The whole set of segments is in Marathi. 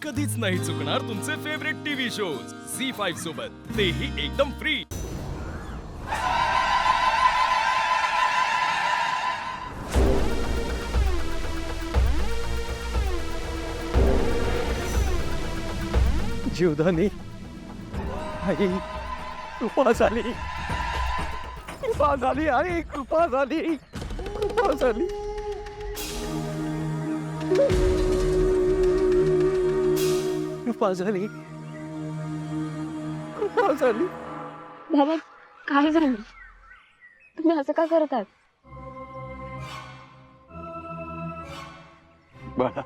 कधीच नाही चुकणार तुमचे फेवरेट टीव्ही शोज झी5 सोबत, तेही एकदम फ्री। जीवदानी आई, कृपा झाली, कृपा झाली आई, कृपा झाली, कृपा झाली, कृपा झाली, कृपा झाली। बाबा काय झालं? तुम्ही असं का करतात? बाळा,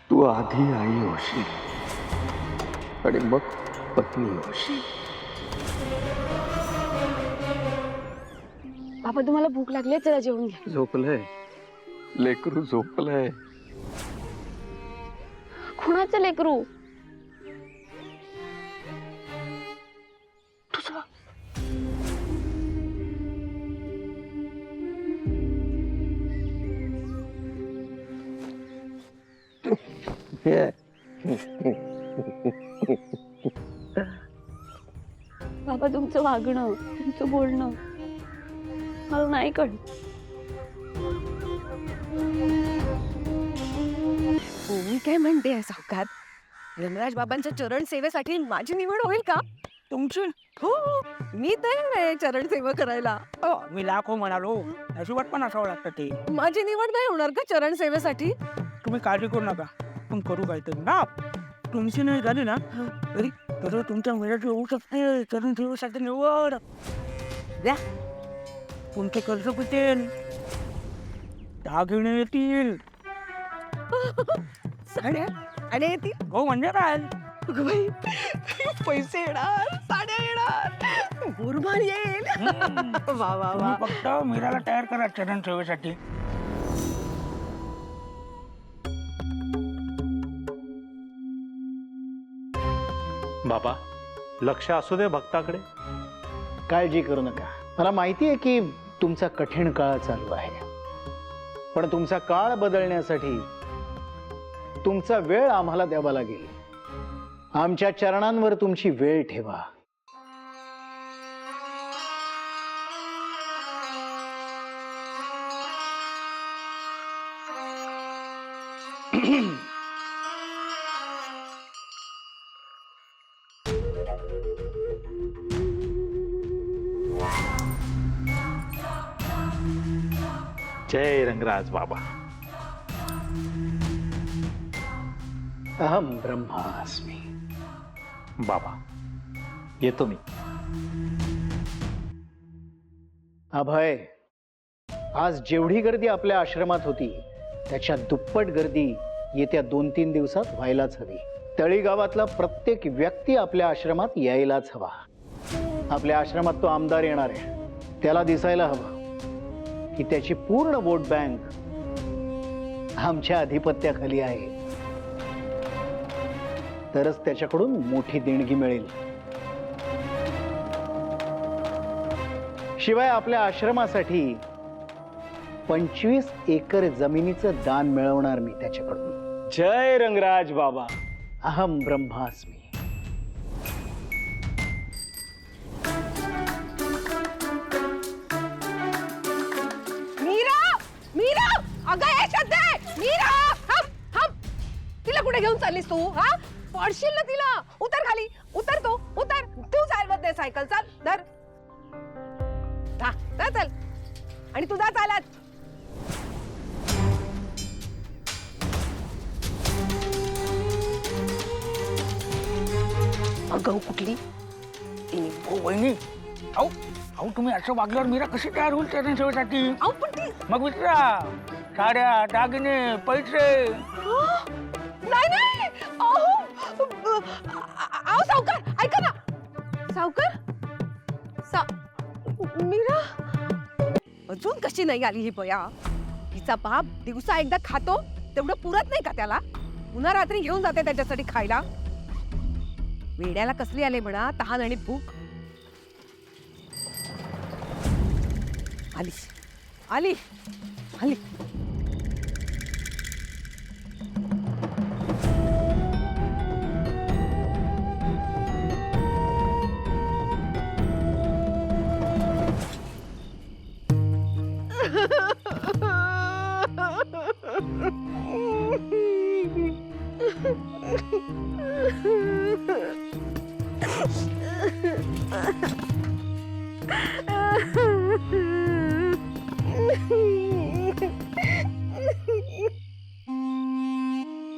तू आधी आई होशील आणि मग पत्नी होशील। बाबा तुम्हाला भूक लागली, चला जेवून घ्या। झोपलंय लेकरू, झोपलंय। कुणाचं लेकरू? बाबा तुमचं वागणं, तुमचं बोलणं मला नाही कळत। मी काय म्हणते सावकार, रंगराज बाबांच्या चरण सेवेसाठी माझी निवड होईल का? तुमची? हो, मी तयार आहे चरण सेवा करायला। मी लाखो म्हणालो, नशिबात पण असावं लागतं ते। माझी निवड नाही होणार का चरण सेवेसाठी? तुम्ही काळजी करू नका, पण करू काहीतरी ना। तुमची नाही झाली ना तरी तर तुमच्या मुलाची होऊ शकते चरण सेवेसाठी निवड। द्या, तुमचे कर्ज पिटेल, दागिने येतील। साड्या आणि येतील? हो म्हणजे काय, अगं बाई, पैसे येणार, साड्या येणार, गुरभार येईल। वा वा तुम्ही वा। फक्त मीराला तयार करा चरण सेवेसाठी। बाबा, लक्ष असू दे भक्ताकडे। काळजी करू नका, मला माहिती आहे की तुमचा कठीण काळ चालू आहे, पण तुमचा काळ बदलण्यासाठी तुमचा वेळ आम्हाला द्यावा लागेल। आमच्या चरणांवर तुमची वेळ ठेवा। जय रंगराज बाबा। अहम ब्रह्मास्मी। बाबा येतो मी। अभय, आज जेवढी गर्दी आपल्या आश्रमात होती त्याच्या दुप्पट गर्दी येत्या 2-3 दिवसात व्हायलाच हवी। तळी गावातला प्रत्येक व्यक्ती आपल्या आश्रमात यायलाच हवा। आपल्या आश्रमात तो आमदार येणार आहे, त्याला दिसायला हवं की त्याची पूर्ण वोट बँक आमच्या अधिपत्याखाली आहे, तरच त्याच्याकडून मोठी देणगी मिळेल। शिवाय आपल्या आश्रमासाठी 25 एकर जमिनीचं दान मिळवणार मी त्याच्याकडून। जय रंगराज बाबा। अहम ब्रह्मास्मी। मीरा, मीरा, अगं ए श्रद्धे, मीरा, हम, तिला कुठे घेऊन चाललीस तू? हा, पडशील ना तिला। उतर खाली, उतर तू, उतर। तू चालवत दे सायकल, चाल, धर। हा, चल, आणि तुझा चालत। अगं कुठली? हो वहिनी, अहो अहो तुम्ही असं वागल्यावर मीरा कशी तयार होईल चरण सेवेसाठी? अहो पण ती मग विचारा, साड्या, दागिने, पैसे। नाही नाही, अहो सावकार, ऐका ना सावकार। मीरा अजून कशी नाही आली ही बया? तिचा बाप दिवसा एकदा खातो, तेवढं पुरत नाही का त्याला? पुन्हा रात्री घेऊन जाते त्याच्यासाठी खायला। वेड्याला कसली आले म्हणा तहान आणि भूक। आली आली आली।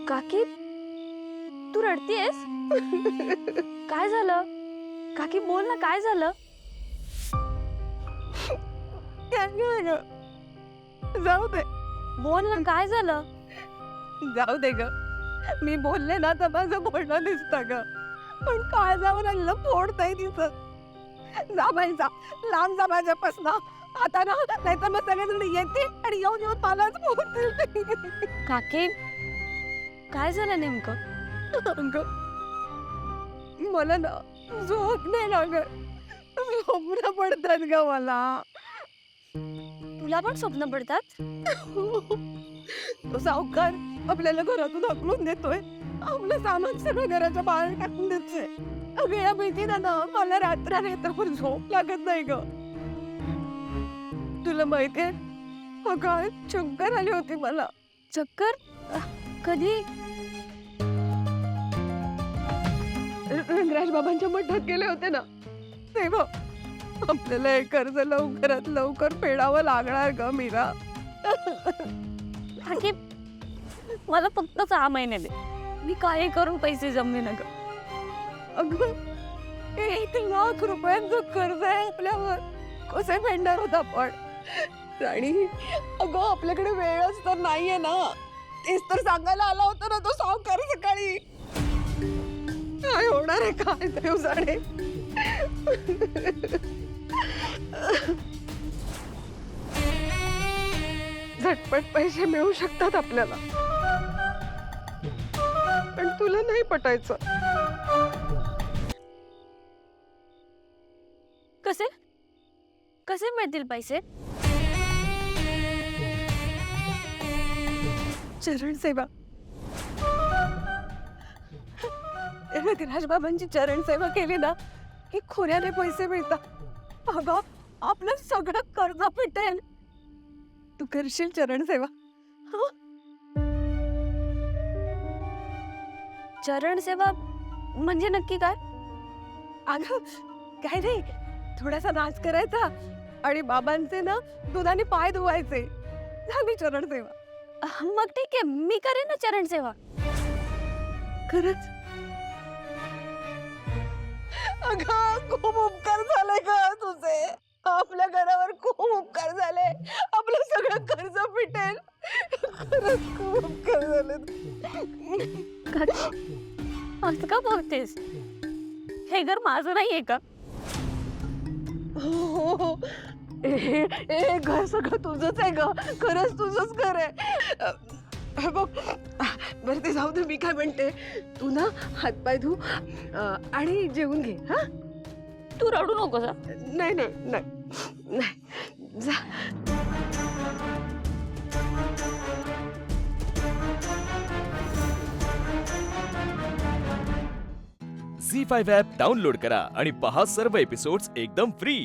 काकी तू रडतीयस? काय झालं? काकी बोल ना, काय झालं? जाऊ दे, बोल ना, काय झालं? जाऊ दे ग. मी बोलले ना तर माझं बोलणं दिसतं ग, पण काळजावर आलेलं फोड नाही दिसत. जा बाई जा, लांब जा माझ्यापासून आता ना, नाहीतर मग सगळेजण येतील आणि येऊन येऊन मलाच बोलतील. काकी काय झालं नेमकं? अगं, मला ना झोप नाही लागत, स्वप्न पडतात ग मला. तुला पण स्वप्न पडतात? तो सावकार आपल्याला घरातून हाकलून देतोय, आपलं सामान सगळं घराच्या बाहेर टाकून देतोय. अगं या भीतीनं ना मला रात्रभर झोप लागत नाही ग. तुला माहितीये, अगं चक्कर आली होती मला. चक्कर? कधी? रंगराज बाबांच्या मठात गेले होते ना तेव्हा. आपल्याला हे कर्ज लवकरात लवकर फेडावं लागणार ग मीरा. काकी मला फक्त 6 महिने दे, मी काय करून पैसे जमले ना ग. अगं 1,00,000 रुपयांचं कर्ज आहे आपल्यावर, कसे फेडणार होत आपण? आणि अगं आपल्याकडे वेळच तर नाहीये ना, तेच तर सांगायला आला होता ना तो सावकार सकाळी. काय होणार आहे काय देव जाणे. झटपट पैसे मिळू शकतात आपल्याला, पण तुला नाही पटायचं. कसे कसे मिळतील पैसे? चरण सेवा, राजबाबांची चरण सेवा केली ना की खोऱ्याने पैसे मिळतात. अगं आपलं सगळं कर्ज फिटेल. तू करशील चरण सेवा? चरण सेवा म्हणजे नक्की काय? अगं काय नाही, थोडासा नाच करायचा आणि बाबांचे ना दुधाने पाय धुवायचे, झाली चरण सेवा. मग ठीक आहे, मी करेन ना चरण सेवा. खरंच? अगं खूप उपकार झाले ग तुझे, आपल्या घरावर खूप उपकार झाले, आपलं सगळं कर्ज फिटेल. खरंच खूप उपकार झाले. असं का बोलतेस? हे घर माझं नाहीये का? हो, हे घर सगळं तुझंच आहे ग, खरंच तुझंच घर आहे. बघ बरं ते जाऊ दे, मी काय म्हणते, तू ना हातपाय धु आणि जेवून घे. हा, तू रडू नकोस. नाही नाही नाही नाही, जा. झी5 ॲप डाउनलोड करा आणि पहा सर्व एपिसोड्स एकदम फ्री.